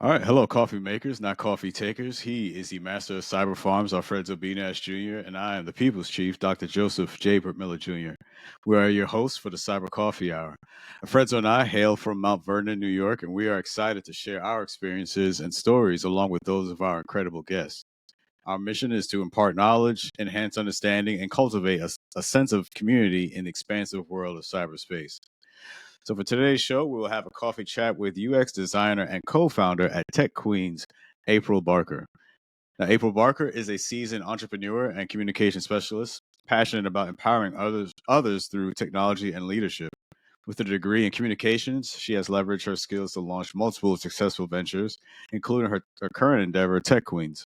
All right, hello, coffee makers, not coffee takers. He is the master of cyber farms, Alfredzo Jr., and I am the people's chief, Dr. Joseph J. Miller Jr. We are your hosts for the Cyber Coffee Hour. Alfredzo and I hail from Mount Vernon, New York, and we are excited to share our experiences and stories along with those of our incredible guests. Our mission is to impart knowledge, enhance understanding, and cultivate a sense of community in the expansive world of cyberspace. So, for today's show, we will have a coffee chat with UX designer and co founder at Tech Queenz, April Barker. Now, April Barker is a seasoned entrepreneur and communication specialist, passionate about empowering others through technology and leadership. With a degree in communications, she has leveraged her skills to launch multiple successful ventures, including her current endeavor, Tech Queenz.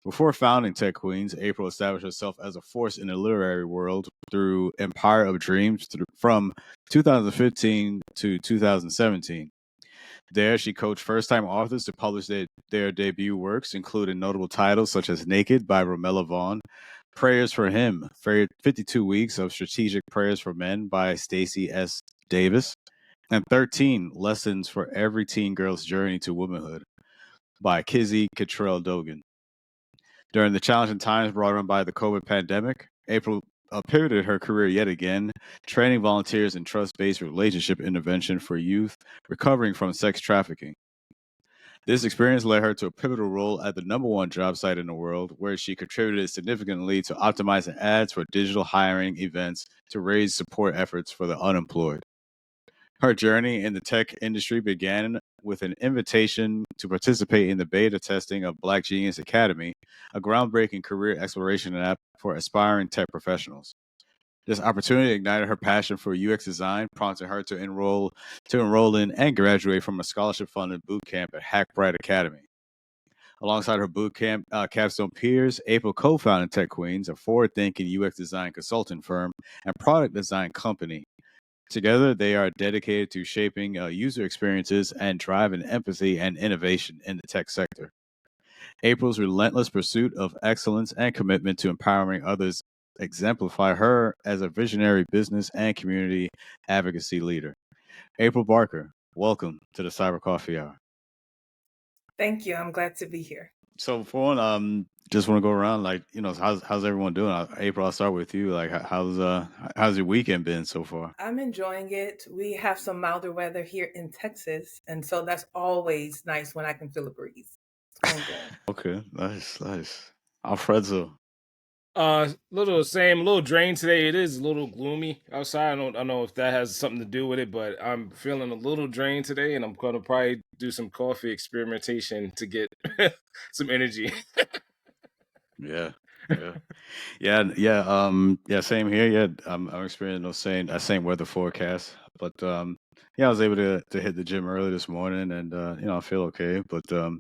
Before founding Tech Queenz, April established herself as a force in the literary world through Empire of Dreams from 2015 to 2017. There, she coached first time authors to publish their debut works, including notable titles such as Naked by Romello Vaughn, Prayers for Him, 52 Weeks of Strategic Prayers for Men by Stacey S. Davis, and 13 Lessons for Every Teen Girl's Journey to Womanhood by Kizzy Cottrell Dogan. During the challenging times brought on by the COVID pandemic, April pivoted her career yet again, training volunteers in trust based relationship intervention for youth recovering from sex trafficking. This experience led her to a pivotal role at the #1 job site in the world, where she contributed significantly to optimizing ads for digital hiring events to raise support efforts for the unemployed. Her journey in the tech industry began with an invitation to participate in the beta testing of Black Genius Academy, a groundbreaking career exploration app for aspiring tech professionals. This opportunity ignited her passion for UX design, prompting her to enroll in and graduate from a scholarship-funded boot camp at Hackbright Academy. Alongside her boot camp capstone peers, April co-founded Tech Queenz, a forward-thinking UX design consulting firm and product design company. Together, they are dedicated to shaping user experiences and driving empathy and innovation in the tech sector. April's relentless pursuit of excellence and commitment to empowering others exemplify her as a visionary business and community advocacy leader. April Barker, welcome to the Cyber Coffee Hour. Thank you. I'm glad to be here. So for one, just want to go around, like, how's everyone doing? April, I'll start with you. Like, how's your weekend been so far? I'm enjoying it. We have some milder weather here in Texas, and so that's always nice when I can feel a breeze. It's going good. Okay, nice. Alfredzo. Little drained today. It is a little gloomy outside. I don't know if that has something to do with it, but I'm feeling a little drained today, and I'm gonna probably do some coffee experimentation to get some energy. Yeah, yeah, yeah. Same here. Yeah, I'm experiencing those same weather forecast. But yeah, I was able to hit the gym early this morning, and I feel okay. But I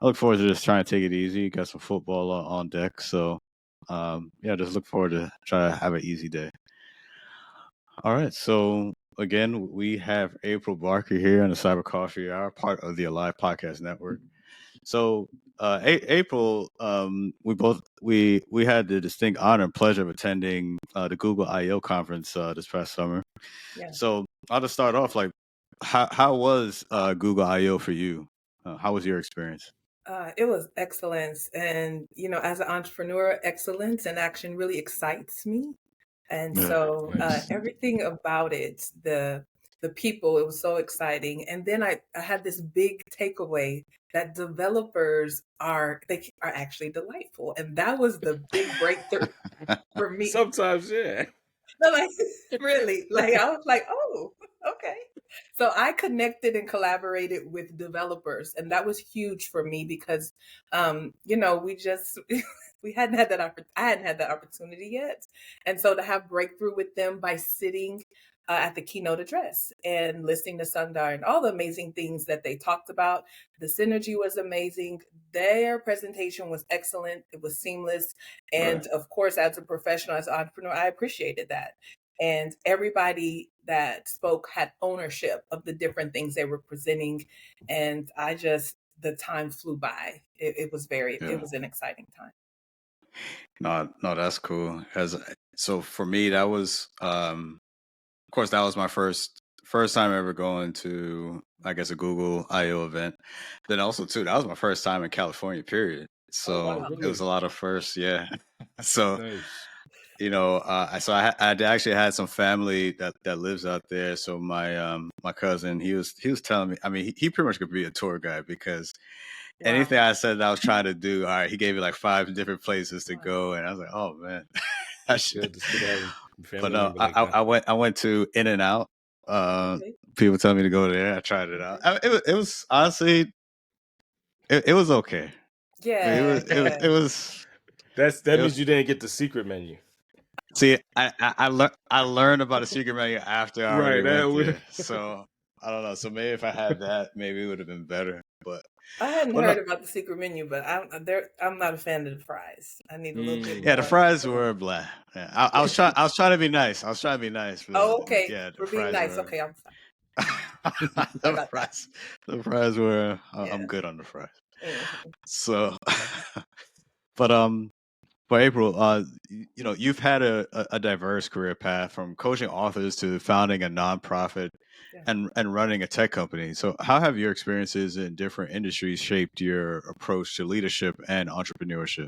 look forward to just trying to take it easy. Got some football on deck, so yeah, just look forward to try to have an easy day. All right, so again, we have April Barker here on the Cyber Coffee Hour, part of the Alive Podcast Network. So, April, we had the distinct honor and pleasure of attending the Google I/O conference this past summer. Yeah. So, I'll just start off like, how was Google I/O for you? How was your experience? It was excellence. And, as an entrepreneur, excellence and action really excites me. And Yeah, so nice. everything about it, the people, it was so exciting. And then I had this big takeaway that developers are actually delightful. And that was the big breakthrough for me. Sometimes, yeah. No, like really, like I was like, oh, okay. So I connected and collaborated with developers, and that was huge for me because, we just we hadn't had I hadn't had that opportunity yet, and so to have breakthrough with them by sitting at the keynote address and listening to Sundar and all the amazing things that they talked about, the synergy was amazing. Their presentation was excellent. It was seamless. Right. And of course, as a professional, as an entrepreneur, I appreciated that. And everybody that spoke had ownership of the different things they were presenting. And the time flew by. It was it Yeah. was an exciting time. No, that's cool. So for me, that was, of course, that was my first time ever going to, I guess, a Google I/O event. Then also too, that was my first time in California. Period. Oh wow, So it was really? a lot of firsts. Yeah. So Nice. I actually had some family that lives out there. So my cousin, he was telling me. I mean, he pretty much could be a tour guide because Wow. anything I said that I was trying to do, all right, he gave me like 5 different places to Wow. go, and I was like, oh man, I That's should. good. It's good to have a But family no, member like I, that. I went to In and Out. Okay. People tell me to go there. I tried it out. Okay. It was honestly, it was okay. It Yeah. was it was Yeah. it was That it means was. you didn't get the secret menu. See, I learned about the secret menu after I already Right. went That would. there. So I don't know. So maybe if I had that, maybe it would have been better. I hadn't But no, heard about the secret menu, but I'm not a fan of the fries. I need a little bit Mm. yeah, the more. fries were blah. Yeah, I was trying to be nice. I was trying to be nice, but Oh, okay. yeah, the We're being fries nice. were Okay, I'm sorry. Sorry the about that. fries. The fries were. I'm Yeah. good on the fries. Mhm. So, but for April, you've had a diverse career path from coaching authors to founding a nonprofit Yeah. and running a tech company. So, how have your experiences in different industries shaped your approach to leadership and entrepreneurship?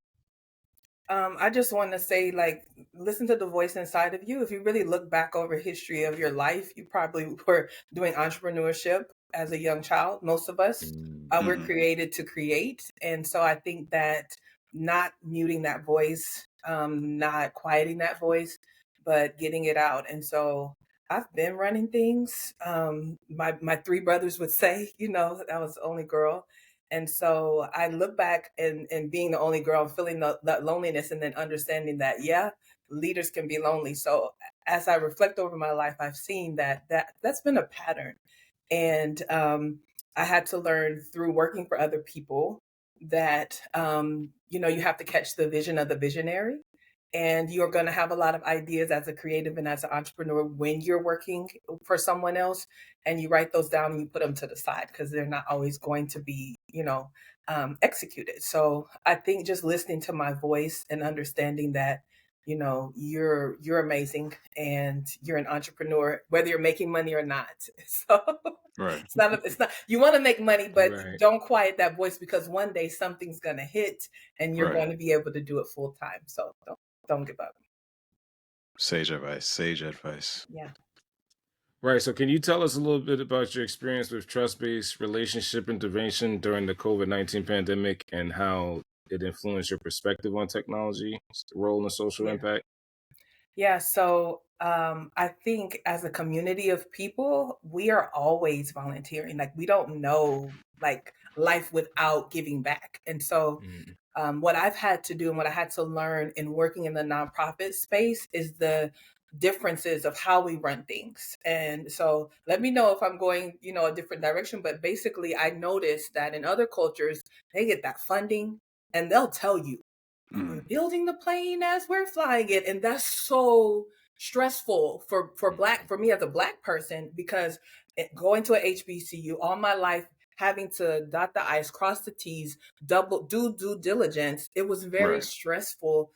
I just want to say, like, listen to the voice inside of you. If you really look back over history of your life, you probably were doing entrepreneurship as a young child. Most of us, Mm. we're Hmm. created to create, and so I think that not muting that voice, not quieting that voice, but getting it out. And so I've been running things. My three brothers would say, I was the only girl, and so I look back and being the only girl, feeling that loneliness, and then understanding that, yeah, leaders can be lonely. So as I reflect over my life, I've seen that's been a pattern. And I had to learn through working for other people that, you have to catch the vision of the visionary. And you're going to have a lot of ideas as a creative and as an entrepreneur when you're working for someone else, and you write those down and you put them to the side because they're not always going to be, executed. So I think just listening to my voice and understanding that, you're amazing and you're an entrepreneur, whether you're making money or not. So Right, it's not, you want to make money, but Right. don't quiet that voice because one day something's going to hit and you're right. going to be able to do it full time. So don't give up. Sage advice. Sage advice. Yeah. Right. So, can you tell us a little bit about your experience with trust-based relationship intervention during the COVID-19 pandemic and how it influenced your perspective on technology, role, and social Yeah. impact? Yeah. So I think as a community of people, we are always volunteering. Like we don't know like life without giving back. And so Mm. what I've had to do and what I had to learn in working in the nonprofit space is the differences of how we run things. And so let me know if I'm going, a different direction. But basically, I noticed that in other cultures, they get that funding and they'll tell you, we're Mm, building the plane as we're flying it. And that's so stressful for me as a Black person, because going to a HBCU all my life, having to dot the I's, cross the T's, double do due diligence, it was very right. stressful.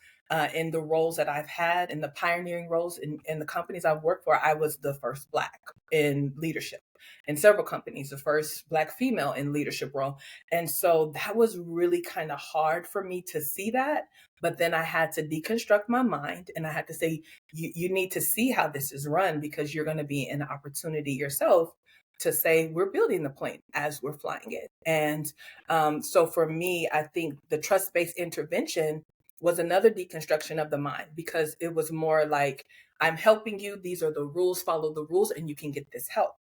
In the roles that I've had, in the pioneering roles in the companies I've worked for, I was the first Black in leadership in several companies, the first Black female in leadership role. And so that was really kind of hard for me to see that. But then I had to deconstruct my mind and I had to say, you need to see how this is run because you're going to be in an opportunity yourself to say, we're building the plane as we're flying it. And so for me, I think the trust based intervention was another deconstruction of the mind because it was more like, I'm helping you. These are the rules, follow the rules, and you can get this help.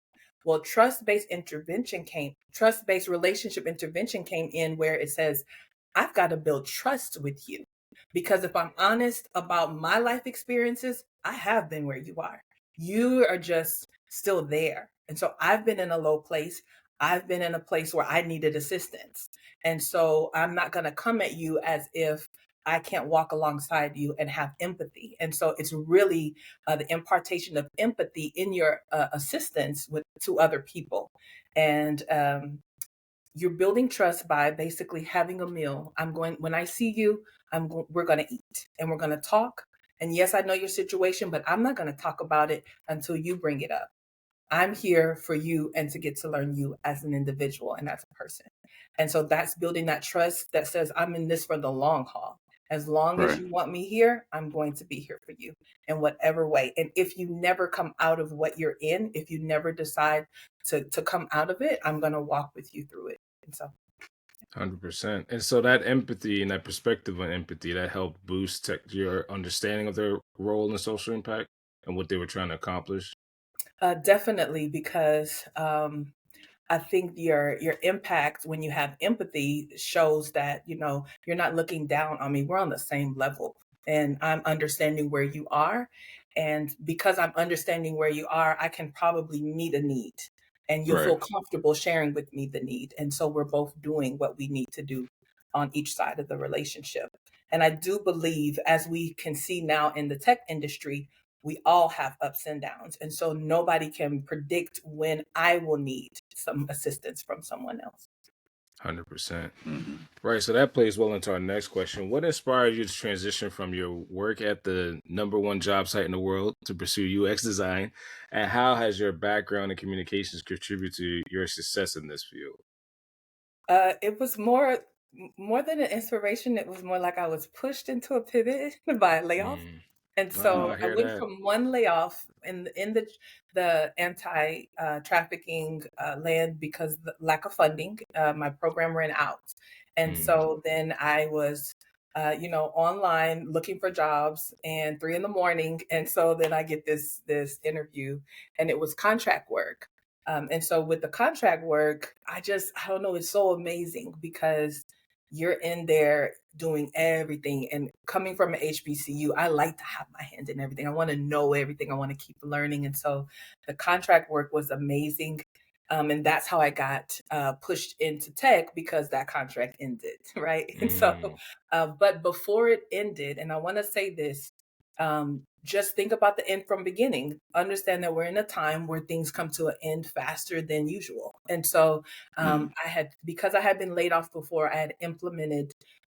Well, trust based relationship intervention came in where it says, I've got to build trust with you. Because if I'm honest about my life experiences, I have been where you are. You are just still there. And so I've been in a low place. I've been in a place where I needed assistance. And so I'm not going to come at you as if I can't walk alongside you and have empathy. And so it's really the impartation of empathy in your assistance to other people. And you're building trust by basically having a meal. When I see you, we're going to eat and we're going to talk. And yes, I know your situation, but I'm not going to talk about it until you bring it up. I'm here for you and to get to learn you as an individual and as a person. And so that's building that trust that says, I'm in this for the long haul. As long as Right. you want me here, I'm going to be here for you in whatever way. And if you never come out of what you're in, if you never decide to come out of it, I'm going to walk with you through it. And so 100%. And so that empathy and that perspective on empathy that helped boost your understanding of their role in social impact and what they were trying to accomplish. definitely, because I think your impact when you have empathy shows that, you're not looking down on me. We're on the same level and I'm understanding where you are. And because I'm understanding where you are, I can probably meet a need and you'll Right. feel comfortable sharing with me the need. And so we're both doing what we need to do on each side of the relationship. And I do believe, as we can see now in the tech industry, we all have ups and downs. And so nobody can predict when I will need some assistance from someone else. 100%. Mm-hmm. Right. So that plays well into our next question. What inspired you to transition from your work at the #1 job site in the world to pursue UX design? And how has your background in communications contributed to your success in this field? It was more than an inspiration. It was more like I was pushed into a pivot by a layoff. Mm. And Oh, so I I hear went that. from one layoff in the anti trafficking land because the lack of funding. My program ran out, and Mm. so then I was, online looking for jobs, and 3 in the morning, and so then I get this interview, and it was contract work. And so with the contract work, I don't know, it's so amazing because you're in there doing everything. And coming from an HBCU, I like to have my hand in everything. I want to know everything. I want to keep learning. And so the contract work was amazing. And that's how I got pushed into tech because that contract ended, right? And so, Mm. but before it ended, and I want to say this, just think about the end from beginning. Understand that we're in a time where things come to an end faster than usual. And so Mm. because I had been laid off before, I had implemented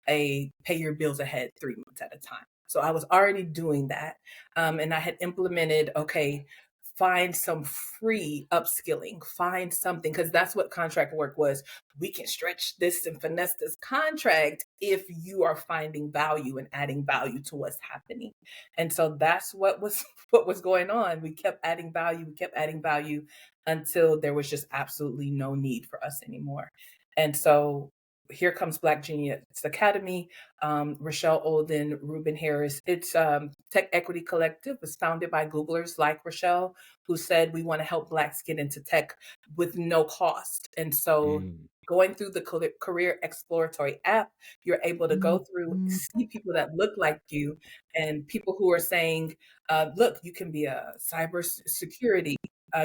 a pay your bills ahead 3 months at a time. So I was already doing that. And I had implemented, okay, find some free upskilling, find something, because that's what contract work was. We can stretch this and finesse this contract if you are finding value and adding value to what's happening. And so that's what was what was going on. We kept adding value, we kept adding value until there was just absolutely no need for us anymore. And so here comes Black Genius Academy. Rochelle Olden, Ruben Harris. It's Tech Equity Collective. Was founded by Googlers like Rochelle, who said we want to help Blacks get into tech with no cost. And so Mm. going through the career exploratory app, you're able to go through, see people that look like you and people who are saying, look, you can be a cybersecurity,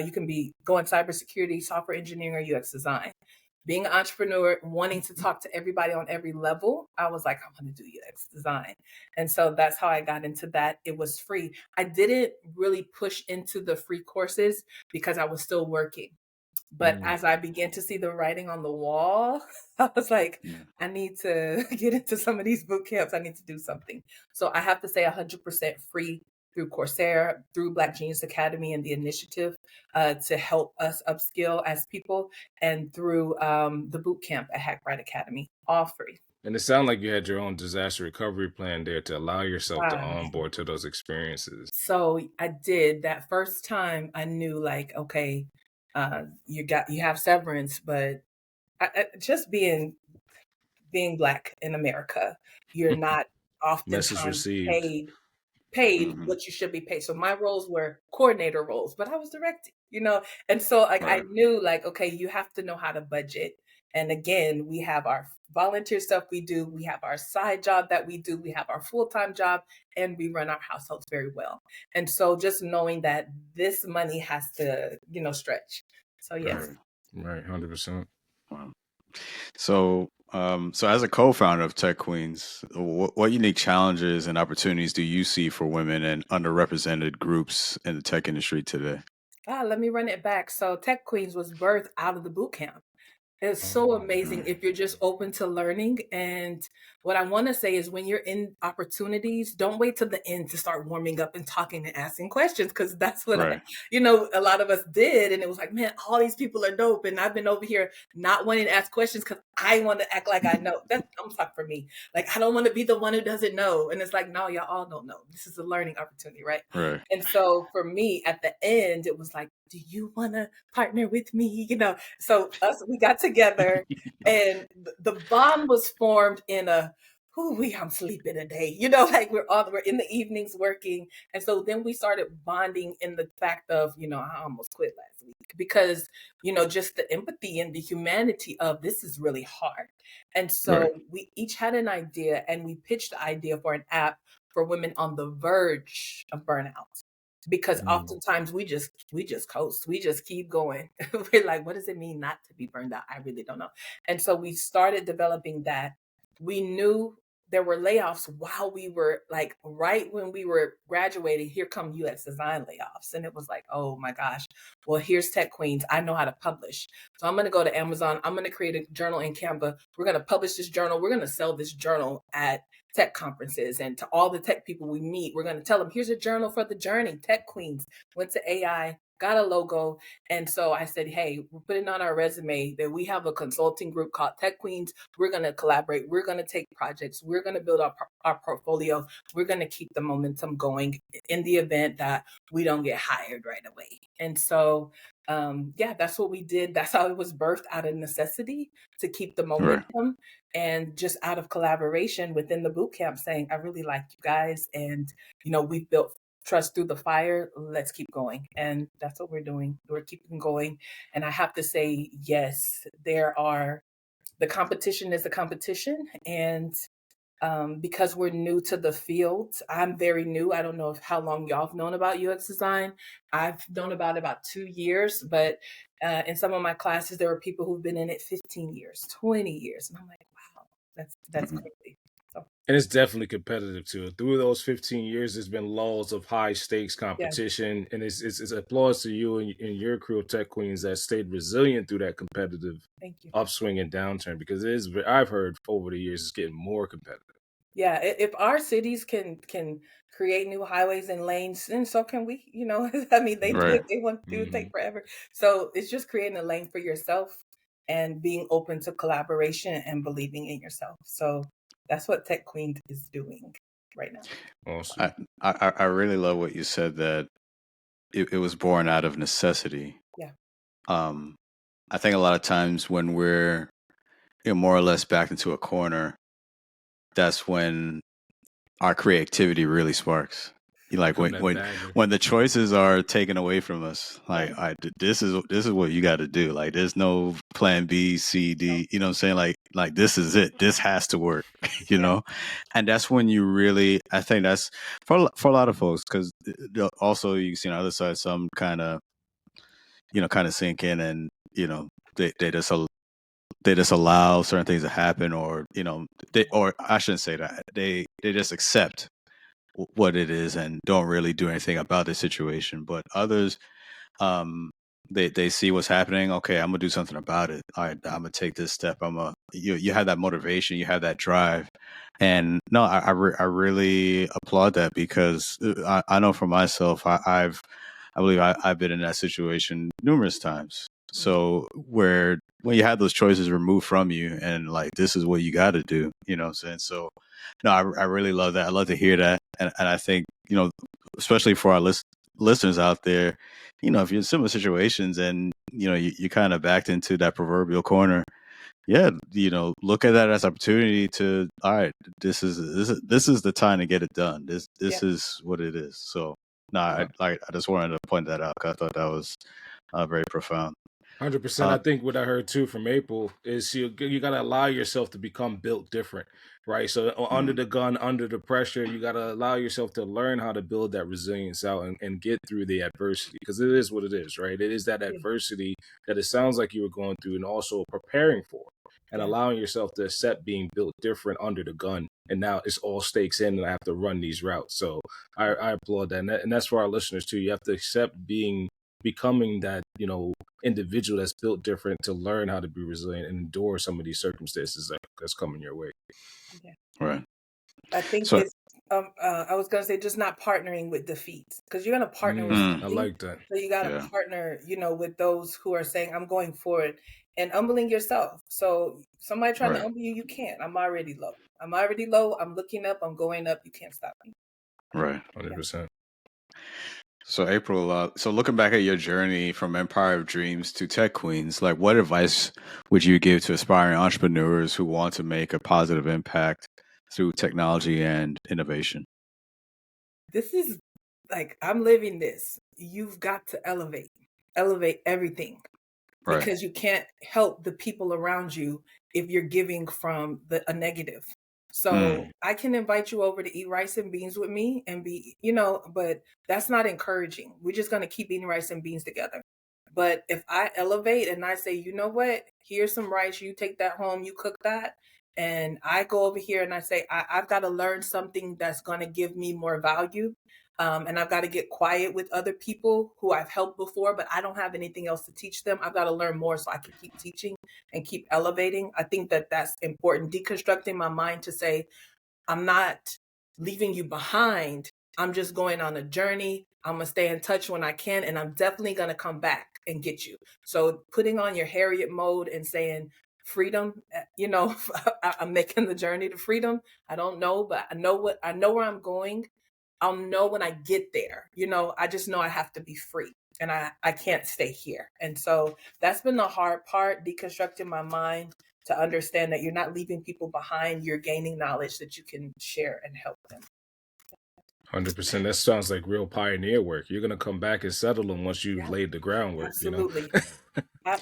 you can be going cybersecurity, software engineering, or UX design. Being an entrepreneur, wanting to talk to everybody on every level, I was like, I want to do UX design. And so that's how I got into that. It was free. I didn't really push into the free courses because I was still working. But Mm. as I began to see the writing on the wall, I was like, Yeah. I need to get into some of these boot camps. I need to do something. So I have to say 100% free through Coursera, through Black Genius Academy and the initiative to help us upskill as people, and through the boot camp at Hackbright Academy, all free. And it sounded like you had your own disaster recovery plan there to allow yourself to Wow. onboard to those experiences. So I did that first time. I knew like, okay, you have severance, but just being Black in America, you're not Message oftentimes received. paid Mm-hmm. what you should be paid. So my roles were coordinator roles, but I was directing. And so like I Right. knew like, okay, you have to know how to budget. And again, we have our volunteer stuff we do, we have our side job that we do, we have our full-time job, and we run our households very well. And so just knowing that this money has to, stretch. So yes. Right. Right. 100%. Wow. So as a co-founder of Tech Queenz, what unique challenges and opportunities do you see for women and underrepresented groups in the tech industry today? Let me run it back. So Tech Queenz was birthed out of the boot camp. It's so amazing if you're just open to learning. And what I want to say is when you're in opportunities, don't wait till the end to start warming up and talking and asking questions. Cause that's what Right. a lot of us did. And it was like, man, all these people are dope. And I've been over here not wanting to ask questions because I want to act like I know. I'm talking for me. Like, I don't want to be the one who doesn't know. And it's like, no, y'all all don't know. This is a learning opportunity, right? Right. And so for me, at the end, it was like, do you want to partner with me? So we got together, and the bond was formed in a, I'm sleeping today. Like we're in the evenings working. And so then we started bonding in the fact of, I almost quit last week because, just the empathy and the humanity of this is really hard. And so Right. we each had an idea, and we pitched the idea for an app for women on the verge of burnout. Because oftentimes we just coast, we just keep going. We're like, what does it mean not to be burned out? I really don't know. And so we started developing that. We knew there were layoffs while we were like, right when we were graduating, here come UX design layoffs. And it was like, oh my gosh, well, here's Tech Queenz. I know how to publish. So I'm going to go to Amazon. I'm going to create a journal in Canva. We're going to publish this journal. We're going to sell this journal at tech conferences, and to all the tech people we meet, we're going to tell them, here's a journal for the journey. Tech Queenz went to AI, got a logo. And so I said, hey, we're putting on our resume that we have a consulting group called Tech Queenz. We're going to collaborate. We're going to take projects. We're going to build our portfolio. We're going to keep the momentum going in the event that we don't get hired right away. And so that's what we did. That's how it was birthed, out of necessity, to keep the Right. momentum, and just out of collaboration within the boot camp, saying, I really like you guys, and we've built trust through the fire. Let's keep going. And that's what we're doing. We're keeping going. And I have to say, yes, the competition is a competition. And because we're new to the field, I'm very new. I don't know how long y'all have known about UX design. I've known about 2 years, but in some of my classes, there were people who've been in it 15 years, 20 years. And I'm like, wow, that's crazy. So, And it's definitely competitive too. Through those 15 years, there's been laws of high stakes yeah, competition, and it's applause to you and your crew of Tech Queens that stayed resilient through that competitive thank you. upswing and downturn. Because it is, I've heard over the years, it's getting more competitive. Yeah, if our cities can create new highways and lanes, then so can we. I mean, they do Right. it. They want to do it, take forever. So it's just creating a lane for yourself and being open to collaboration and believing in yourself. So that's what Tech Queenz is doing right now. Awesome. I really love what you said, that it was born out of necessity. Yeah. I think a lot of times when we're more or less backed into a corner, that's when our creativity really sparks. Like Couldn't have imagined. when the choices are taken away from us, like Yeah. this is what you got to do. Like there's no plan B, C, D. You know what I'm saying? Like this is it. This has to work. Yeah. And that's when you really. I think that's for a lot of folks, because also you see on the other side some kind of sink in, and they just allow certain things to happen, or or I shouldn't say that, they just accept what it is and don't really do anything about the situation. But others, they see what's happening. Okay, I'm gonna do something about it. All right, I'm gonna take this step. You have that motivation, you have that drive. And no, I really applaud that, because I know for myself, I believe I've been in that situation numerous times. So where when you have those choices removed from you, and like this is what you got to do, what I'm saying? So no, I really love that. I love to hear that, and I think especially for our listeners out there, if you're in similar situations and you kind of backed into that proverbial corner, yeah, look at that as opportunity to, all right, this is the time to get it done. This is what it is. So no, I just wanted to point that out, 'cause I thought that was very profound. 100%. I think what I heard too from April is you got to allow yourself to become built different, right? So under the gun, under the pressure, you got to allow yourself to learn how to build that resilience out and get through the adversity, because it is what it is, right? It is that adversity that it sounds like you were going through and also preparing for, and allowing yourself to accept being built different under the gun. And now it's all stakes in, and I have to run these routes. So I applaud that. And that's for our listeners too. You have to accept being becoming that, individual that's built different to learn how to be resilient and endure some of these circumstances that's coming your way. Yeah. Right. I think So it's I was gonna say just not partnering with defeat, because you're gonna partner with I something. like that. So you gotta yeah. partner, with those who are saying, I'm going forward, and humbling yourself. So somebody trying to Right. humble you, you can't. I'm already low. I'm looking up, I'm going up, you can't stop me. Right. 100%. So April, so looking back at your journey from Empire of Dreams to Tech Queenz, like what advice would you give to aspiring entrepreneurs who want to make a positive impact through technology and innovation? This is like, I'm living this. You've got to elevate everything, Right. because you can't help the people around you if you're giving from a negative. So Mm. I can invite you over to eat rice and beans with me and but that's not encouraging. We're just going to keep eating rice and beans together. But if I elevate and I say, you know what, here's some rice, you take that home, you cook that. And I go over here and I say, I've got to learn something that's going to give me more value. And I've got to get quiet with other people who I've helped before, but I don't have anything else to teach them. I've got to learn more so I can keep teaching and keep elevating. I think that that's important. Deconstructing my mind to say, I'm not leaving you behind. I'm just going on a journey. I'm going to stay in touch when I can, and I'm definitely going to come back and get you. So putting on your Harriet mode and saying, freedom, I'm making the journey to freedom. I don't know, but I know where I'm going. I'll know when I get there. I just know I have to be free, and I can't stay here. And so that's been the hard part, deconstructing my mind to understand that you're not leaving people behind. You're gaining knowledge that you can share and help them. 100%. That sounds like real pioneer work. You're going to come back and settle them once you've Yeah, laid the groundwork, absolutely.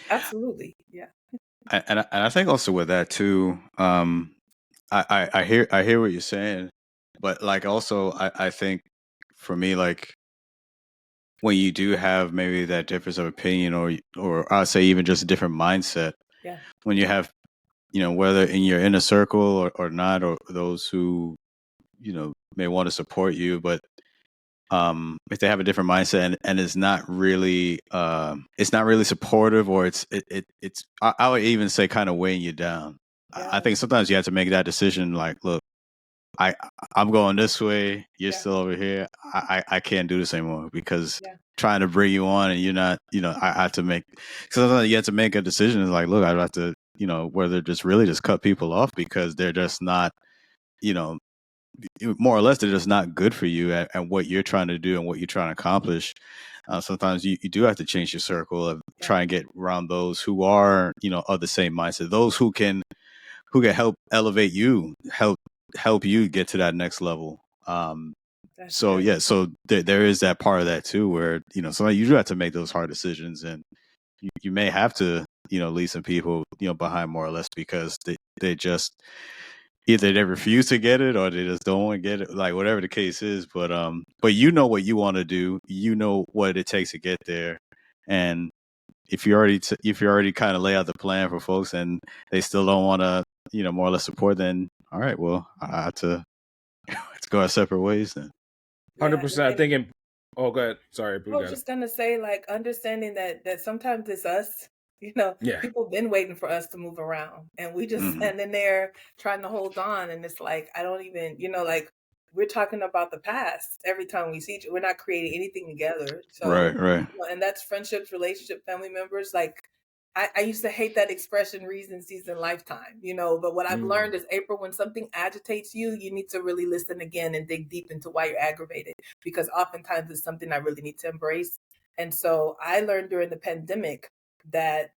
Absolutely. Yeah. And I think also with that too, I hear what you're saying, but like also I think for me, like when you do have maybe that difference of opinion, or I'd say even just a different mindset, Yeah. when you have, whether in your inner circle or not, or those who, may want to support you, but if they have a different mindset, and it's not really supportive, or I would even say kind of weighing you down. I Yeah. think sometimes you have to make that decision, like, look, I I'm going this way, you're Yeah. still over here. I can't do this anymore, because Yeah. trying to bring you on and you're not, I have to make, sometimes you have to make a decision. It's like, look, I have to, whether just really just cut people off because they're just not, you know, more or less they're just not good for you at what you're trying to do and what you're trying to accomplish. Sometimes you do have to change your circle of Yeah. try and get around those who are, of the same mindset, those who can help elevate you, help you get to that next level. That's So good. yeah, so there is that part of that too, where sometimes you do have to make those hard decisions, and you may have to leave some people behind, more or less, because they just either they refuse to get it or they just don't want to get it, like whatever the case is. But you know what you want to do, you know what it takes to get there, and if you already kind of lay out the plan for folks and they still don't want to more or less support, then all right, well, I have to let's go our separate ways then. Yeah. 100%. I think oh, go ahead. Sorry, I we was got it. just gonna say, like, understanding that sometimes it's us. Yeah. People been waiting for us to move around, and we just Hmm. standing there trying to hold on. And it's like, I don't even, like, we're talking about the past every time we see each. We're not creating anything together. So, Right. and that's friendships, relationship, family members. Like, I used to hate that expression, reason, season, lifetime. But what I've learned is, April, when something agitates you, you need to really listen again and dig deep into why you're aggravated, because oftentimes it's something I really need to embrace. And so I learned during the pandemic that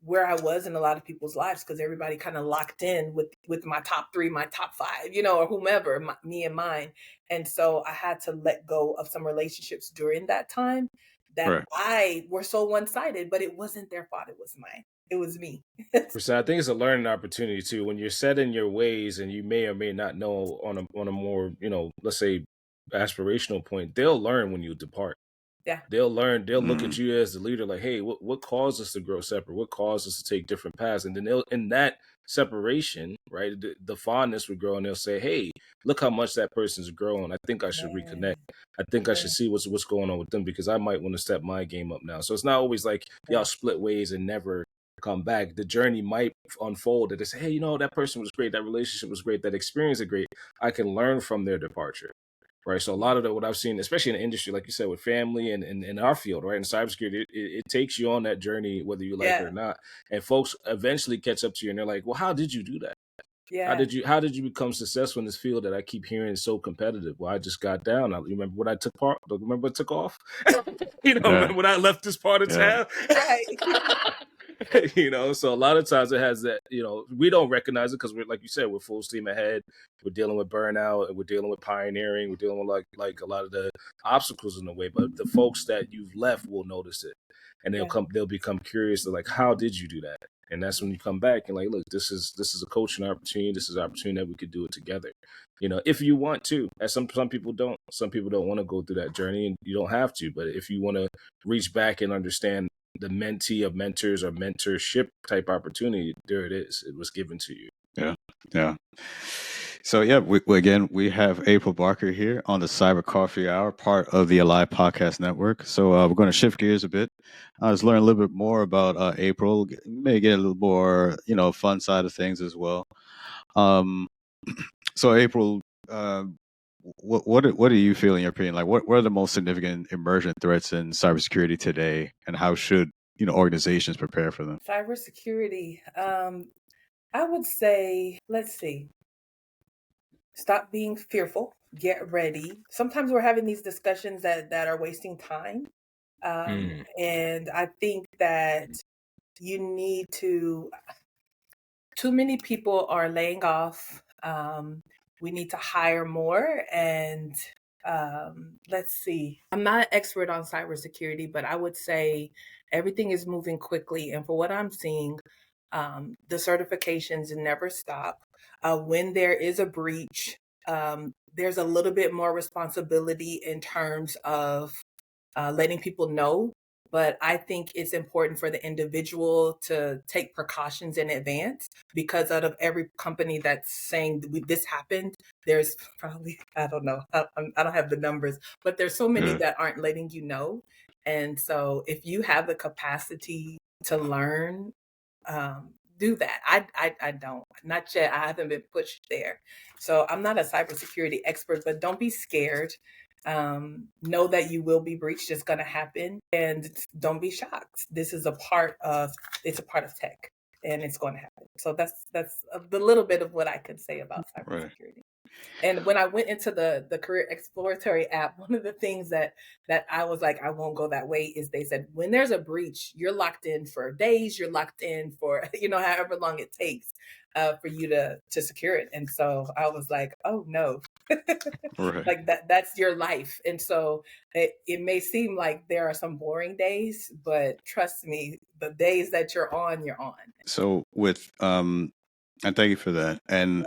where I was in a lot of people's lives, because everybody kind of locked in with my top three, my top five, or whomever, me and mine. And so I had to let go of some relationships during that time that Right. I were so one-sided, but it wasn't their fault. It was mine. It was me. So I think it's a learning opportunity too. When you're set in your ways and you may or may not know on a more, let's say aspirational point, they'll learn when you depart. Yeah. They'll learn, they'll look Mm. at you as the leader, like, hey, what caused us to grow separate? What caused us to take different paths? And then they'll, in that separation, right? The fondness would grow, and they'll say, "Hey, look how much that person's grown. I think I should reconnect. I think I should see what's going on with them because I might want to step my game up now." So it's not always like y'all split ways and never come back. The journey might unfold and they say, "Hey, that person was great. That relationship was great. That experience is great. I can learn from their departure." Right. So a lot of what I've seen, especially in the industry, like you said, with family and in our field, right, in cybersecurity, it takes you on that journey, whether you like it or not. And folks eventually catch up to you and they're like, "Well, how did you do that? How did you become successful in this field that I keep hearing is so competitive?" Well, I just got down. I remember when I took part. Remember I took off. Remember when I left this part of town. So a lot of times it has that. We don't recognize it because we're, like you said, we're full steam ahead. We're dealing with burnout and we're dealing with pioneering. We're dealing with like a lot of the obstacles in the way. But the folks that you've left will notice it, and they'll become curious. They're like, "How did you do that?" And that's when you come back and like, look, this is a coaching opportunity. This is an opportunity that we could do it together. If you want to. As some people don't. Some people don't want to go through that journey, and you don't have to. But if you want to reach back and understand the mentee of mentors or mentorship type opportunity, there it is. It was given to you. Yeah. So yeah, we have April Barker here on the Cyber Coffee Hour, part of the Alive Podcast Network. So we're going to shift gears a bit. Let's learn a little bit more about April. Maybe get a little more, fun side of things as well. So April, what do you feel in your opinion? Like, what are the most significant emergent threats in cybersecurity today, and how should organizations prepare for them? Cybersecurity. I would say, let's see. Stop being fearful. Get ready. Sometimes we're having these discussions that are wasting time. And I think that you need to, too many people are laying off. We need to hire more. And let's see. I'm not an expert on cybersecurity, but I would say everything is moving quickly. And for what I'm seeing, the certifications never stop. When there is a breach, there's a little bit more responsibility in terms of letting people know. But I think it's important for the individual to take precautions in advance, because out of every company that's saying this happened, there's probably, I don't know, I don't have the numbers, but there's so many that aren't letting you know. And so if you have the capacity to learn, do that. I don't, not yet. I haven't been pushed there. So I'm not a cybersecurity expert, but don't be scared. Know that you will be breached. It's going to happen, and don't be shocked. This is it's a part of tech, and it's going to happen. So that's the little bit of what I could say about cybersecurity. And when I went into the career exploratory app, one of the things that I was like, I won't go that way, is they said, when there's a breach, you're locked in for days, you're locked in for, however long it takes for you to secure it. And so I was like, oh no, like that's your life. And so it may seem like there are some boring days, but trust me, the days that you're on. So and thank you for that. And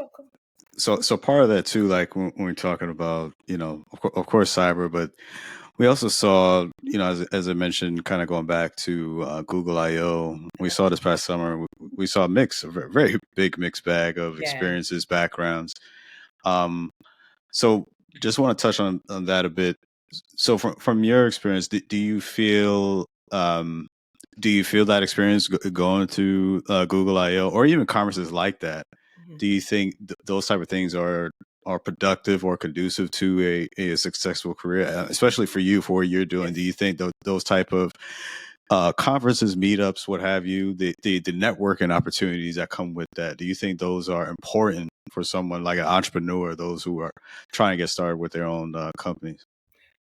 so part of that too, like when we're talking about, of course, cyber, but we also saw, as I mentioned, kind of going back to Google I/O, we saw this past summer, we saw a very big mixed bag of experiences, backgrounds. So just want to touch on that a bit. So from your experience, do you feel that experience going to Google I/O or even conferences like that? Do you think those type of things are productive or conducive to a successful career, especially for you, for what you're doing? Yes. Do you think those type of conferences, meetups, what have you, the networking opportunities that come with that, do you think those are important for someone like an entrepreneur, those who are trying to get started with their own companies?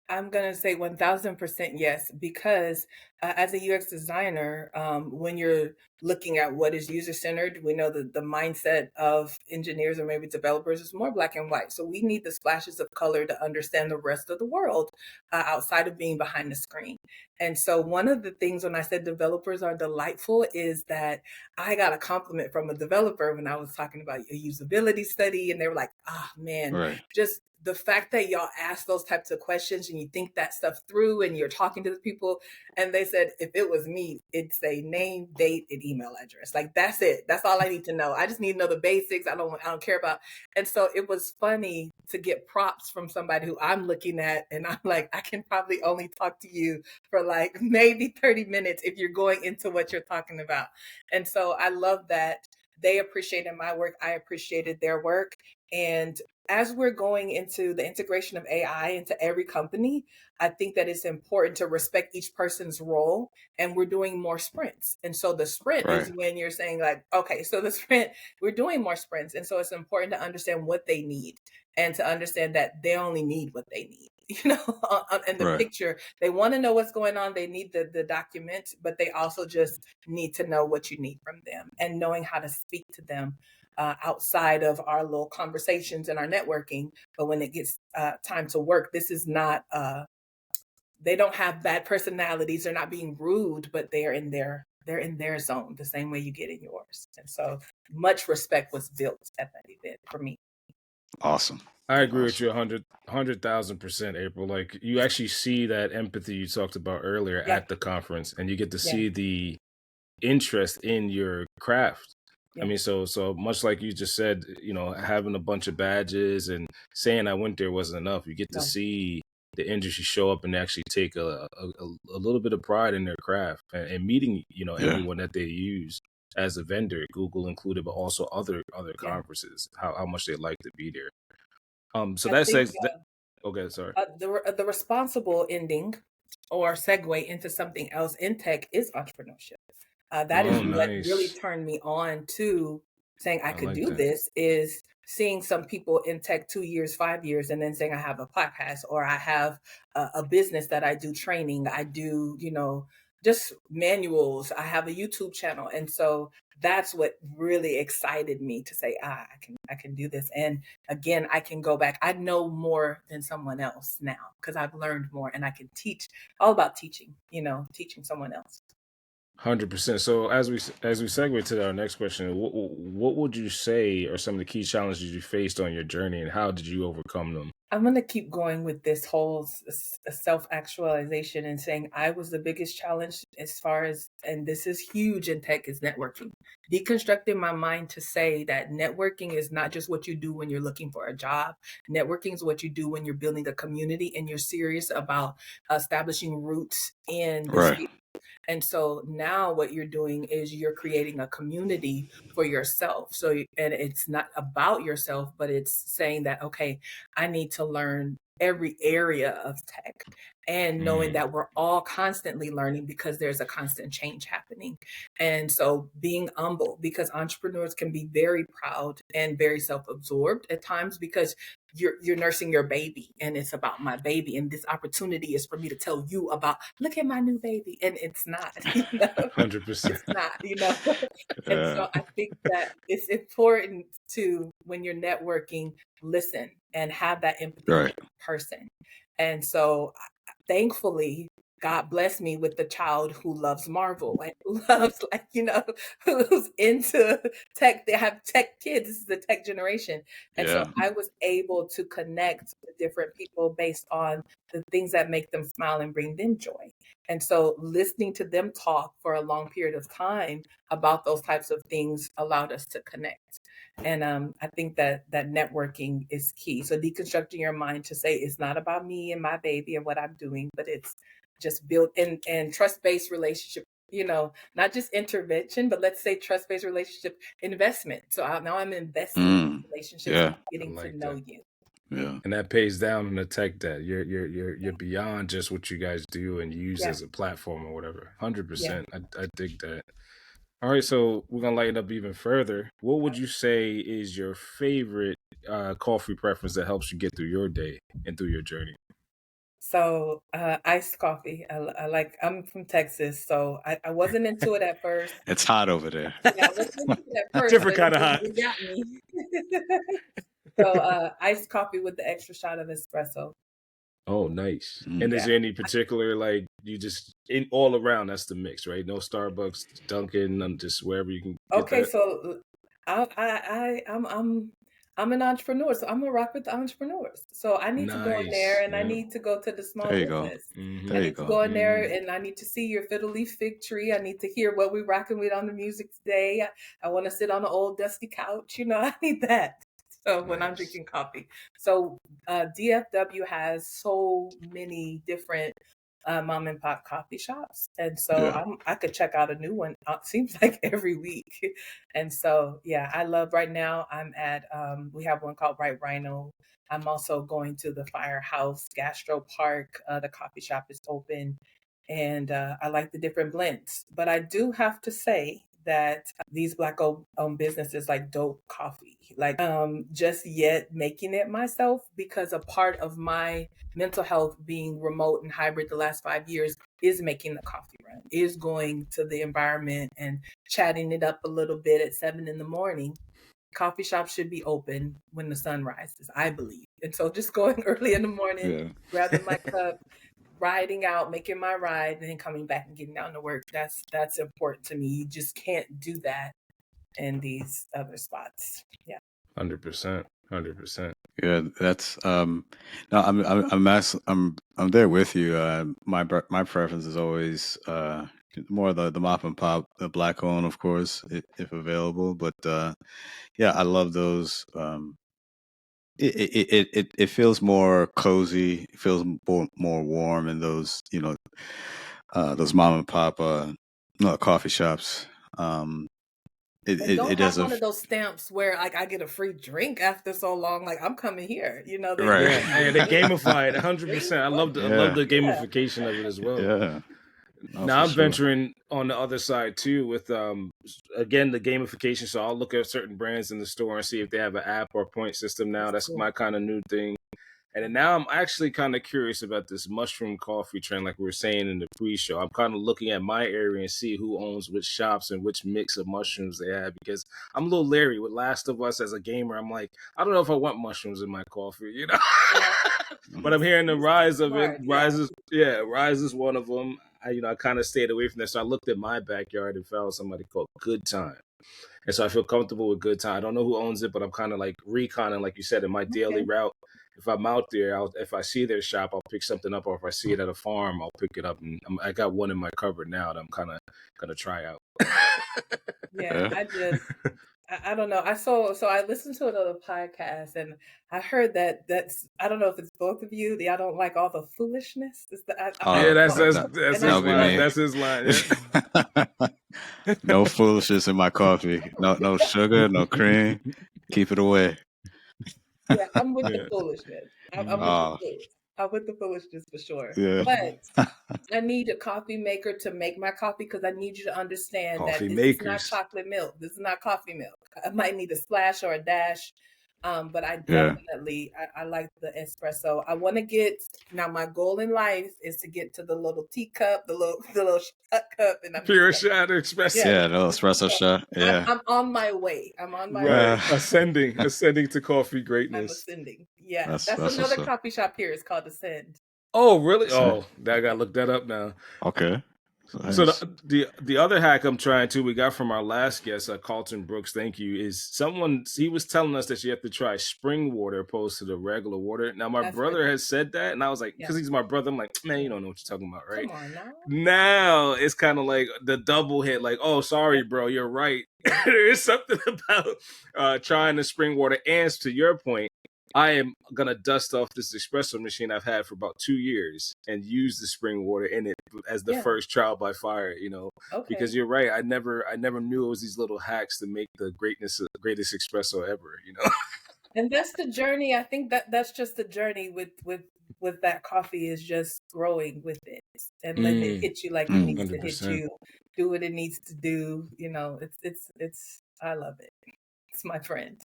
I'm going to say 1000% yes, because as a UX designer, when you're looking at what is user-centered, we know that the mindset of engineers or maybe developers is more black and white. So we need the splashes of color to understand the rest of the world outside of being behind the screen. And so one of the things when I said developers are delightful is that I got a compliment from a developer when I was talking about a usability study, and they were like, man, just the fact that y'all ask those types of questions and you think that stuff through and you're talking to the people, and they said, if it was me, it'd say name, date, and email address. Like, that's it. That's all I need to know. I just need to know the basics. I don't care about. And so it was funny to get props from somebody who I'm looking at, and I'm like, I can probably only talk to you for like maybe 30 minutes if you're going into what you're talking about. And so I love that they appreciated my work. I appreciated their work. And as we're going into the integration of AI into every company, I think that it's important to respect each person's role, and we're doing more sprints. And so the sprint Right. is when you're saying like, okay, so the sprint, we're doing more sprints. And so it's important to understand what they need and to understand that they only need what they need. In the Right. picture, they want to know what's going on. They need the document, but they also just need to know what you need from them, and knowing how to speak to them outside of our little conversations and our networking. But when it gets time to work, this is not, they don't have bad personalities. They're not being rude, but they're in their zone the same way you get in yours. And so much respect was built at that event for me. Awesome. I agree with Awesome. you 100,000%, April. Like, you actually see that empathy you talked about earlier Yeah. at the conference, and you get to Yeah. see the interest in your craft. Yeah. I mean, so much like you just said, having a bunch of badges and saying I went there wasn't enough. You get to No. see the industry show up and actually take a little bit of pride in their craft, and meeting, Yeah. everyone that they use as a vendor, Google included, but also other Yeah. conferences, how much they like to be there. So I that think says okay, sorry. the responsible ending or segue into something else in tech is entrepreneurship. That is Oh, what really nice. turned me on to saying I I could like do that. this, is seeing some people in tech 2 years, 5 years, and then saying I have a podcast, or I have a business that I do training, I do, just manuals, I have a YouTube channel. And so that's what really excited me to say, I can do this. And again, I can go back. I know more than someone else now because I've learned more, and I can teach, all about teaching, teaching someone else. 100%. So as we segue to our next question, what would you say are some of the key challenges you faced on your journey, and how did you overcome them? I'm going to keep going with this whole self-actualization and saying I was the biggest challenge as far as, and this is huge in tech, is networking. Deconstructing my mind to say that networking is not just what you do when you're looking for a job. Networking is what you do when you're building a community and you're serious about establishing roots in this Right. field. And so now what you're doing is you're creating a community for yourself. So, and it's not about yourself, but it's saying that, okay, I need to learn every area of tech, and knowing that we're all constantly learning because there's a constant change happening. And so being humble, because entrepreneurs can be very proud and very self-absorbed at times, because you're nursing your baby and it's about my baby, and this opportunity is for me to tell you about, look at my new baby, and it's not. 100%. It's not. And so I think that it's important to, when you're networking, listen and have that empathy for Right. the person. And so thankfully, God blessed me with the child who loves Marvel and who loves, who's into tech. They have tech kids. This is the tech generation. And so Yeah. I was able to connect with different people based on the things that make them smile and bring them joy. And so listening to them talk for a long period of time about those types of things allowed us to connect. And I think that networking is key. So deconstructing your mind to say it's not about me and my baby and what I'm doing, but it's just built and trust-based relationship, not just intervention, but let's say trust-based relationship investment. So now I'm investing in relationships Yeah. and I getting to like know that. you. Yeah. And that pays down in the tech debt. You're beyond just what you guys do and use Yeah. as a platform or whatever. Yeah. 100%. I dig that. All right, so we're gonna lighten up even further. What would you say is your favorite coffee preference that helps you get through your day and through your journey? So iced coffee. I'm from Texas, so I wasn't into it at first. It's hot over there. Yeah, I wasn't into it at first, Different but kind of hot. it got me. So iced coffee with the extra shot of espresso. Oh, nice. And is Yeah. there any particular, like, you just in all around? That's the mix, right? No Starbucks, Dunkin', just wherever you can get Okay, that. so I'm I'm an entrepreneur, so I'm gonna rock with the entrepreneurs. So I need to go in there Nice. and I Yeah. need to go to the small There you go. business. Mm-hmm. I There you need to go. go in there Mm-hmm. and I need to see your fiddle leaf fig tree. I need to hear what we're rocking with on the music today. I want to sit on an old dusty couch. I need that. So when I'm Nice. drinking coffee. So DFW has so many different mom and pop coffee shops. And so Yeah. I could check out a new one. It seems like every week. And so, yeah, I love right now. I'm at, we have one called Right Rhino. I'm also going to the Firehouse Gastro Park. The coffee shop is open and I like the different blends. But I do have to say that these Black owned businesses like Dope Coffee, like just yet making it myself, because a part of my mental health being remote and hybrid the last 5 years is making the coffee run, is going to the environment and chatting it up a little bit at 7 in the morning. Coffee shops should be open when the sun rises, I believe. And so just going early in the morning, Yeah. grabbing my cup, riding out, making my ride, and then coming back and getting down to work. That's important to me. You just can't do that in these other spots. Yeah. 100%. 100%. Yeah, that's no, I'm there with you. My preference is always more the mop and pop, the black owned, of course, if available. But yeah, I love those. It feels more cozy. It feels more warm in those those mom and pop no, coffee shops. Um, And don't it have does one of those stamps where like I get a free drink after so long. Like I'm coming here. They right. Yeah, and they gamify it 100%. I love Yeah, the Yeah. gamification of it as well. yeah, no, Now for I'm sure. venturing on the other side too with again the gamification. So I'll look at certain brands in the store and see if they have an app or point system now. That's That's cool. my kind of new thing. And then now I'm actually kind of curious about this mushroom coffee trend, like we were saying in the pre-show. I'm kind of looking at my area and see who owns which shops and which mix of mushrooms they have, because I'm a little leery with Last of Us as a gamer. I'm like, I don't know if I want mushrooms in my coffee, Yeah. But I'm hearing the He's rise of it. smart. Yeah. Rise is one of them. I kind of stayed away from that. So I looked at my backyard and found somebody called Good Time. And so I feel comfortable with Good Time. I don't know who owns it, but I'm kind of like reconning, like you said, in my daily Okay. route. If I'm out there, if I see their shop, I'll pick something up, or if I see it at a farm, I'll pick it up. And I got one in my cupboard now that I'm kind of gonna try out. Yeah. Yeah. I don't know. So I listened to another podcast and I heard that's I don't know if it's both of you. Y'all don't like all the foolishness. I Yeah, Oh, don't that's know. that's that that's And I his that'll be line. felt me. That's his line. Yeah. No foolishness in my coffee. No sugar, no cream. Keep it away. yeah, I'm with the Yeah. foolishness. I'm with the Mhm. Oh, I'm with the foolishness for sure. yeah. But I need a coffee maker to make my coffee because I need you to understand that Coffee this is not makers. chocolate milk. This is not coffee milk. I might need a splash or a dash. But I Yeah. definitely I like the espresso. I want to get now. My goal in life is to get to the little teacup, the little shot cup, and I'm just Pure like, shot yeah, espresso. Yeah, no espresso shot. Yeah. I'm on my way. I'm on my way. Right. Uh, Ascending to coffee I'm greatness. ascending. Yeah, that's that's what's another up. coffee shop here. It's called Ascend. Oh, really? So, Oh, I gotta look that up now. okay. So Nice. the other hack I'm trying to we got from our last guest, Carlton Brooks, thank you, is someone he was telling us that you have to try spring water opposed to the regular water. Now my That's what. brother has said that, and I was like, Yeah. because he's my brother, I'm like, man, you don't know what you're talking about, right? Come on now. Now it's kind of like the double hit, like, oh, sorry, bro, you're right. There is something about trying the spring water, and to your point, I am gonna dust off this espresso machine I've had for about 2 years and use the spring water in it as the Yeah. first trial by fire, Okay. because you're right. I never knew it was these little hacks to make the greatest espresso ever, And that's the journey. I think that's just the journey with that coffee is just growing with it and letting it hit you like it needs Mm. to hit 100%. you, do what it needs to do. It's I love it. It's my friend.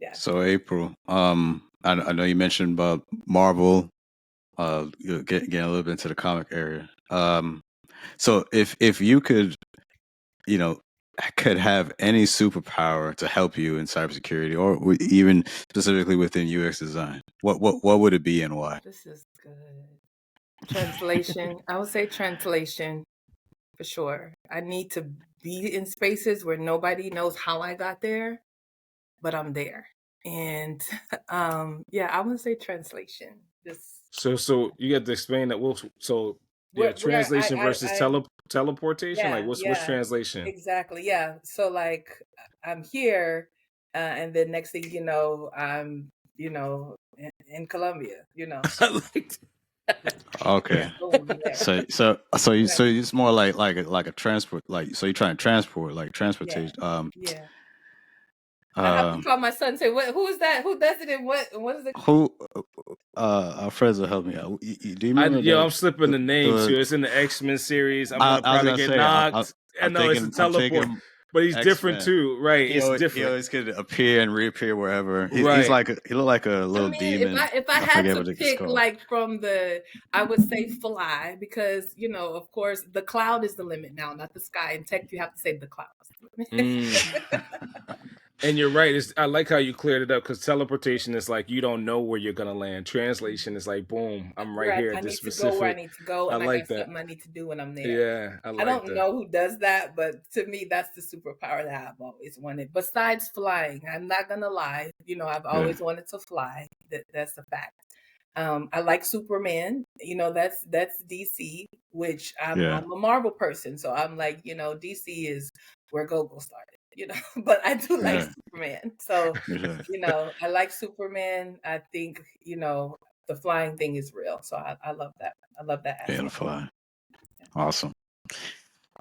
Yeah. So April, I know you mentioned about Marvel, getting a little bit into the comic area. So if you could, you know, could have any superpower to help you in cybersecurity, or even specifically within UX design, what would it be and why? This is good. Translation. I would say translation for sure. I need to be in spaces where nobody knows how I got there. but I'm there. And yeah, I would say translation. Just So you got to explain that. Well, so yeah, where translation versus teleportation. Like, yeah, what's yeah, translation? exactly. Yeah. So like I'm here, and then next thing you know, I'm, in Colombia, I so like Okay. boom, I'm there. So Right. it's more like a transport, like, so you're trying to transport, like Yeah. transportation. Yeah. I have to Um call my son and say, what, who is that? Who does it and what is it? who Alfredo, help me out. Do you remember I'm slipping the name the too. It's in the X-Men series. I'm I, gonna I was probably gonna get say knocked. I know it's a I'm teleport, thinking but he's different X-Men. too, right? It's He different, always could appear and reappear wherever. He's right? like he looked like a I little mean, if I demon. if I I had forget to what it's pick called. like from I would say fly because, of course, the cloud is the limit now, not the sky. In tech, you have to say the clouds. Mm. And you're right. I like how you cleared it up because teleportation is like you don't know where you're gonna land. Translation is like boom, I'm right Right. here I at this need to go where I specific. need to go, I and I got like that. something I need to do when I'm there. Yeah, I I like don't that. know who does that, but to me, that's the superpower that I've always wanted. Besides flying, I'm not gonna lie. I've Yeah, always wanted to fly. That's a fact. I like Superman. That's DC, which yeah, I'm a Marvel person, so I'm like, DC is where Gogo started. But I do like yeah, Superman. So, yeah. I like Superman. I think, the flying thing is real. So I love that. I love that Being a aspect. fly. Awesome.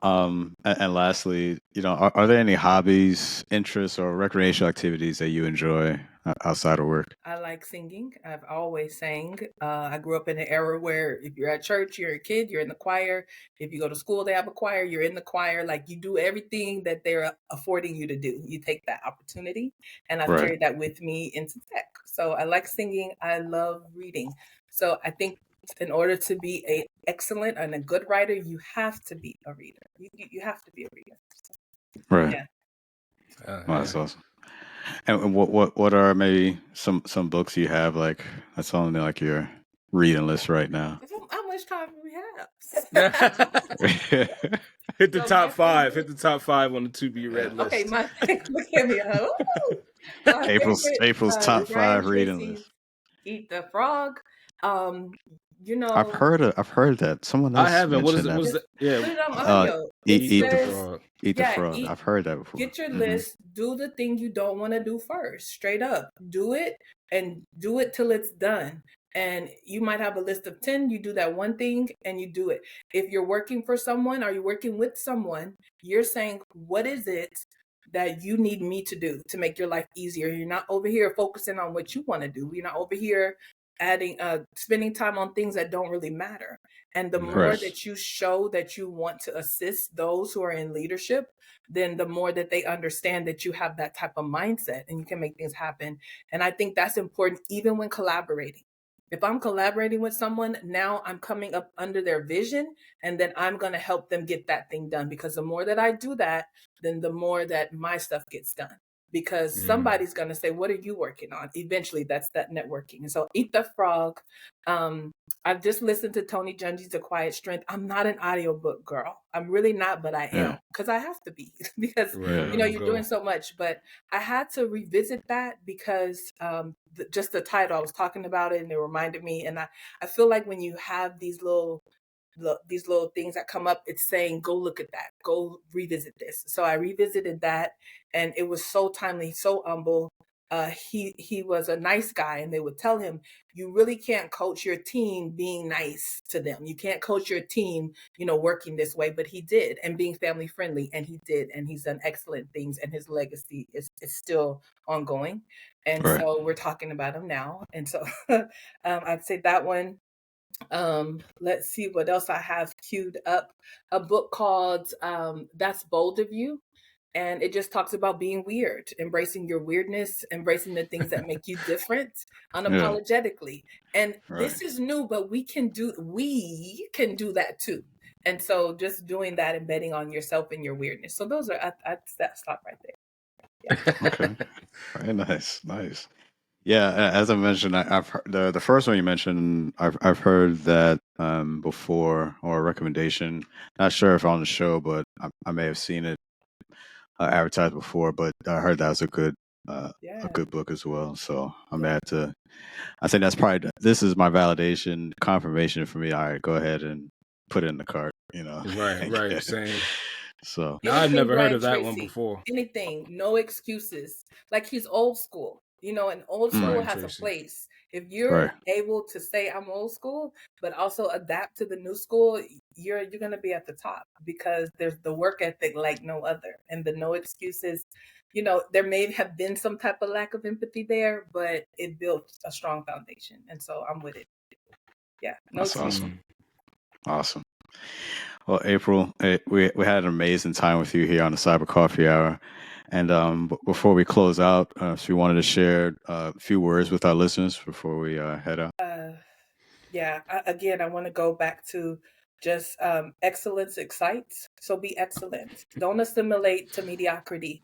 And lastly, are there any hobbies, interests, or recreational activities that you enjoy outside of work? I like singing. I've always sang. I grew up in an era where if you're at church, you're a kid, you're in the choir. If you go to school, they have a choir, you're in the choir. Like you do everything that they're affording you to do. You take that opportunity. And I've Right. carried that with me into tech. So I like singing. I love reading. So I think in order to be a excellent and a good writer, you have to be a reader. You have to be a reader. So, Right. yeah. Well, Yeah. that's awesome. And what are maybe some books you have, like, that's on like your reading list right now? How much time do we have? Hit the So top my five. Hit favorite. the top five on the to be Yeah. read Okay, list. look at me. Ooh. My favorite April's top Ryan 5 reading Tracy's list. Eat the Frog. Um, you I've know, heard I've heard that someone I else haven't. What is mentioned it? that. What is just that? Yeah, put it on audio. It eat the says, frog. Eat the yeah, frog. eat. I've heard that before. Get your Hmm. list. Do the thing you don't want to do first. Straight up, do it and do it till it's done. And you might have a list of 10. You do that one thing and you do it. If you're working for someone or you're working with someone, you're saying, what is it that you need me to do to make your life easier? You're not over here focusing on what you want to do. You're not over here spending time on things that don't really matter. And the more Right. Nice. that you show that you want to assist those who are in leadership, then the more that they understand that you have that type of mindset and you can make things happen. And I think that's important even when collaborating. If I'm collaborating with someone, now I'm coming up under their vision and then I'm going to help them get that thing done, because the more that I do that, then the more that my stuff gets done, because Mm. somebody's going to say, what are you working on? Eventually that's that networking. And so Eat the Frog. I've just listened to Tony Dungy's The Quiet Strength. I'm not an audiobook girl. I'm really not, but I am, Yeah. because I have to be because Right. Yeah. On the you're doing go. so much. But I had to revisit that because just the title, I was talking about it and it reminded me. And I feel like when you have these little things that come up, it's saying, go look at that, go revisit this. So I revisited that and it was so timely, so humble. He was a nice guy, and they would tell him, you really can't coach your team being nice to them. You can't coach your team, working this way. But he did, and being family friendly, and he did, and he's done excellent things, and his legacy is still ongoing. And Right. so we're talking about him now. And so I'd say that one. Let's see what else I have queued up. A book called That's Bold of You. And it just talks about being weird, embracing your weirdness, embracing the things that make you different Yeah. unapologetically. And Right. this is new, but we can do that too. And so just doing that and betting on yourself and your weirdness. So those are, I'd stop right there. Yeah. Okay. Very nice. Nice. Yeah, as I mentioned, I've heard the first one you mentioned. I've heard that before, or a recommendation. Not sure if on the show, but I may have seen it advertised before. But I heard that was a good Yeah. good book as well. So I'm glad to. I think that's probably this is my validation confirmation for me. All right, go ahead and put it in the cart. Right, and get right, it. same. So Now I've Anything, never heard Brian of that one Tracy. before. Anything. No excuses. Like he's old school. And old school Brian has a Tracy. place. If you're right, able to say I'm old school, but also adapt to the new school, you're gonna be at the top because there's the work ethic like no other. And the no excuses, there may have been some type of lack of empathy there, but it built a strong foundation. And so I'm with it. Yeah. No that's excuses. awesome. Awesome. Well, April, we had an amazing time with you here on the Cyber Coffee Hour. And before we close out, if you wanted to share a few words with our listeners before we head out. Yeah, again, I want to go back to just excellence excites. So be excellent. Don't assimilate to mediocrity.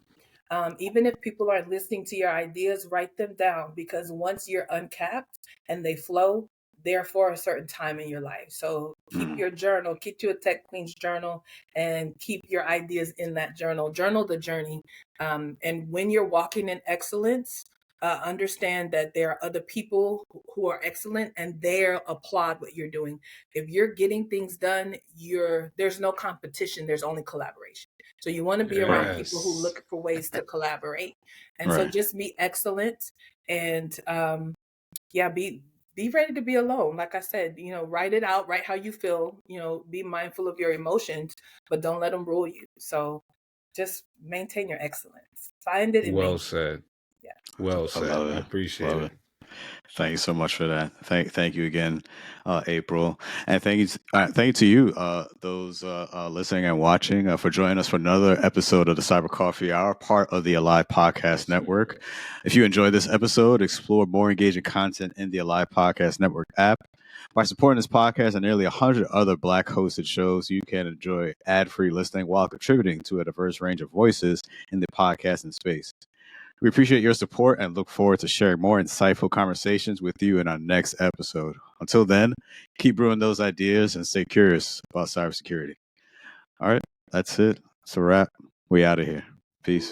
Even if people aren't listening to your ideas, write them down because once you're uncapped and they flow, they're for a certain time in your life. So keep Mm, your journal, keep you a Tech Queenz journal and keep your ideas in that journal. Journal the journey. And when you're walking in excellence, understand that there are other people who are excellent and they'll applaud what you're doing. If you're getting things done, there's no competition, there's only collaboration. So you want to be around people who Yes. look for ways to collaborate. And so right. just be excellent and yeah, be ready to be alone. Like I said, write it out, write how you feel, be mindful of your emotions, but don't let them rule you. So just maintain your excellence. Find it and Well maintain it. said. Yeah. Well I said. love I it. appreciate Love it. it. Thank you so much for that. Thank you again, April, and thank you to you, those listening and watching, for joining us for another episode of the Cyber Coffee Hour, part of the Alive Podcast Yes, sir. Network. If you enjoyed this episode, explore more engaging content in the Alive Podcast Network app. By supporting this podcast and nearly 100 other Black hosted shows, you can enjoy ad-free listening while contributing to a diverse range of voices in the podcasting space. We appreciate your support and look forward to sharing more insightful conversations with you in our next episode. Until then, keep brewing those ideas and stay curious about cybersecurity. All right, that's it. It's a wrap. We out of here. Peace.